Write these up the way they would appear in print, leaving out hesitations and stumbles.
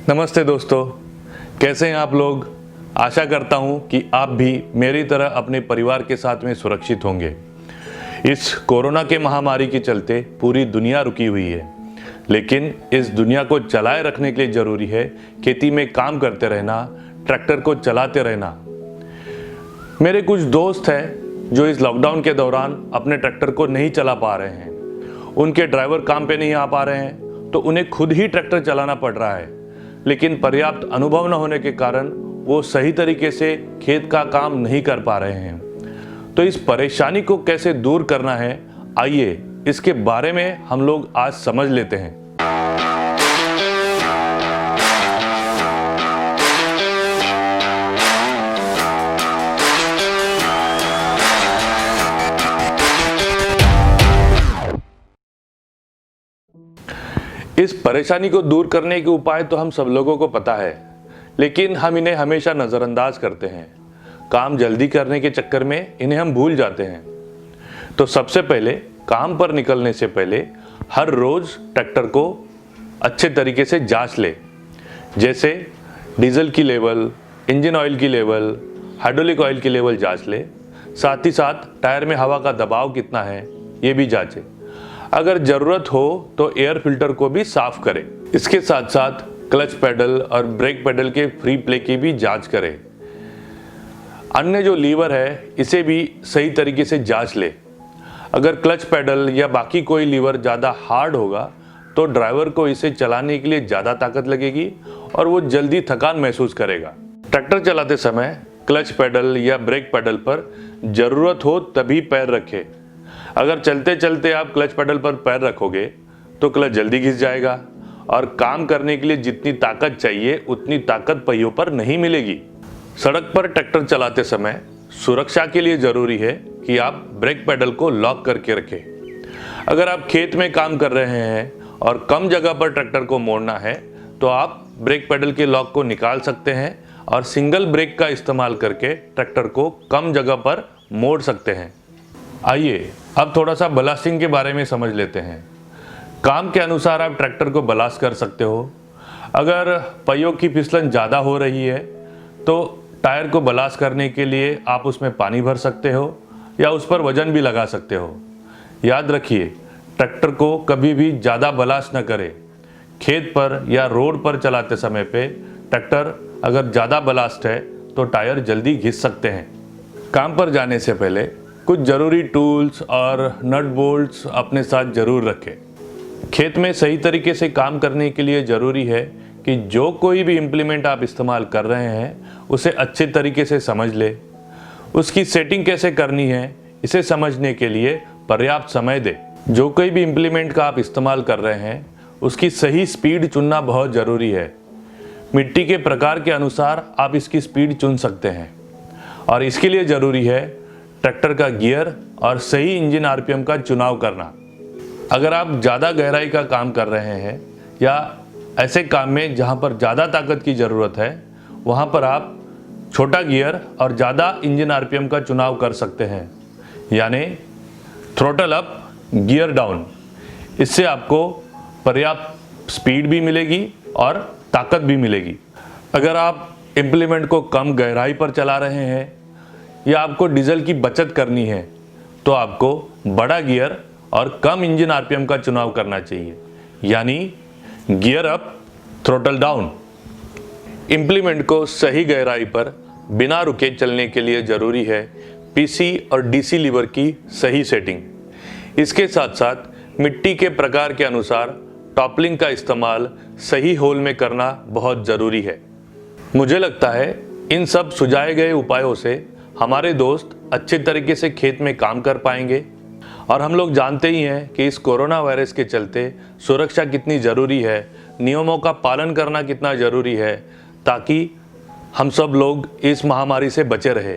नमस्ते दोस्तों, कैसे हैं आप लोग। आशा करता हूं कि आप भी मेरी तरह अपने परिवार के साथ में सुरक्षित होंगे। इस कोरोना के महामारी के चलते पूरी दुनिया रुकी हुई है, लेकिन इस दुनिया को चलाए रखने के लिए ज़रूरी है खेती में काम करते रहना, ट्रैक्टर को चलाते रहना। मेरे कुछ दोस्त हैं जो इस लॉकडाउन के दौरान अपने ट्रैक्टर को नहीं चला पा रहे हैं। उनके ड्राइवर काम पे नहीं आ पा रहे हैं, तो उन्हें खुद ही ट्रैक्टर चलाना पड़ रहा है। लेकिन पर्याप्त अनुभव न होने के कारण वो सही तरीके से खेत का काम नहीं कर पा रहे हैं। तो इस परेशानी को कैसे दूर करना है, आइए इसके बारे में हम लोग आज समझ लेते हैं। इस परेशानी को दूर करने के उपाय तो हम सब लोगों को पता है, लेकिन हम इन्हें हमेशा नज़रअंदाज करते हैं। काम जल्दी करने के चक्कर में इन्हें हम भूल जाते हैं। तो सबसे पहले काम पर निकलने से पहले हर रोज़ ट्रैक्टर को अच्छे तरीके से जांच ले। जैसे डीजल की लेवल, इंजन ऑयल की लेवल, हाइड्रोलिक ऑयल की लेवल जांच ले। साथ ही साथ टायर में हवा का दबाव कितना है ये भी जांचे। अगर ज़रूरत हो तो एयर फिल्टर को भी साफ करें। इसके साथ साथ क्लच पेडल और ब्रेक पेडल के फ्री प्ले की भी जांच करें। अन्य जो लीवर है इसे भी सही तरीके से जांच ले। अगर क्लच पेडल या बाकी कोई लीवर ज़्यादा हार्ड होगा तो ड्राइवर को इसे चलाने के लिए ज़्यादा ताकत लगेगी और वो जल्दी थकान महसूस करेगा। ट्रैक्टर चलाते समय क्लच पेडल या ब्रेक पेडल पर ज़रूरत हो तभी पैर रखें। अगर चलते चलते आप क्लच पेडल पर पैर रखोगे तो क्लच जल्दी घिस जाएगा और काम करने के लिए जितनी ताकत चाहिए उतनी ताकत पहियों पर नहीं मिलेगी। सड़क पर ट्रैक्टर चलाते समय सुरक्षा के लिए ज़रूरी है कि आप ब्रेक पेडल को लॉक करके रखें। अगर आप खेत में काम कर रहे हैं और कम जगह पर ट्रैक्टर को मोड़ना है तो आप ब्रेक पेडल के लॉक को निकाल सकते हैं और सिंगल ब्रेक का इस्तेमाल करके ट्रैक्टर को कम जगह पर मोड़ सकते हैं। आइए अब थोड़ा सा बलास्टिंग के बारे में समझ लेते हैं। काम के अनुसार आप ट्रैक्टर को बलास्ट कर सकते हो। अगर पहियों की फिसलन ज़्यादा हो रही है तो टायर को बलास्ट करने के लिए आप उसमें पानी भर सकते हो या उस पर वजन भी लगा सकते हो। याद रखिए, ट्रैक्टर को कभी भी ज़्यादा बलास्ट न करें। खेत पर या रोड पर चलाते समय पे ट्रैक्टर अगर ज़्यादा बलास्ट है तो टायर जल्दी घिस सकते हैं। काम पर जाने से पहले कुछ ज़रूरी टूल्स और नट बोल्ट्स अपने साथ ज़रूर रखें। खेत में सही तरीके से काम करने के लिए ज़रूरी है कि जो कोई भी इम्प्लीमेंट आप इस्तेमाल कर रहे हैं उसे अच्छे तरीके से समझ ले। उसकी सेटिंग कैसे करनी है इसे समझने के लिए पर्याप्त समय दे। जो कोई भी इम्प्लीमेंट का आप इस्तेमाल कर रहे हैं उसकी सही स्पीड चुनना बहुत ज़रूरी है। मिट्टी के प्रकार के अनुसार आप इसकी स्पीड चुन सकते हैं और इसके लिए ज़रूरी है ट्रैक्टर का गियर और सही इंजन आरपीएम का चुनाव करना। अगर आप ज़्यादा गहराई का काम कर रहे हैं या ऐसे काम में जहां पर ज़्यादा ताकत की ज़रूरत है वहां पर आप छोटा गियर और ज़्यादा इंजन आरपीएम का चुनाव कर सकते हैं, यानी थ्रोटल अप, गियर डाउन। इससे आपको पर्याप्त स्पीड भी मिलेगी और ताकत भी मिलेगी। अगर आप इम्प्लीमेंट को कम गहराई पर चला रहे हैं या आपको डीजल की बचत करनी है तो आपको बड़ा गियर और कम इंजन आरपीएम का चुनाव करना चाहिए, यानी gear up, throttle down. Implement को सही गहराई पर बिना रुके चलने के लिए ज़रूरी है पीसी और डीसी लीवर की सही सेटिंग। इसके साथ साथ मिट्टी के प्रकार के अनुसार टॉपलिंग का इस्तेमाल सही होल में करना बहुत ज़रूरी है। मुझे लगता है इन सब सुझाए गए उपायों से हमारे दोस्त अच्छे तरीके से खेत में काम कर पाएंगे। और हम लोग जानते ही हैं कि इस कोरोना वायरस के चलते सुरक्षा कितनी ज़रूरी है, नियमों का पालन करना कितना ज़रूरी है, ताकि हम सब लोग इस महामारी से बचे रहे।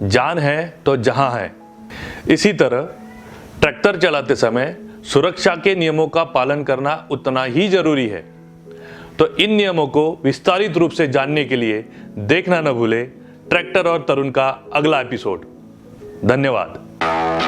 जान है तो जहां है। इसी तरह ट्रैक्टर चलाते समय सुरक्षा के नियमों का पालन करना उतना ही ज़रूरी है। तो इन नियमों को विस्तारित रूप से जानने के लिए देखना न भूलें ट्रैक्टर और तरुण का अगला एपिसोड। धन्यवाद।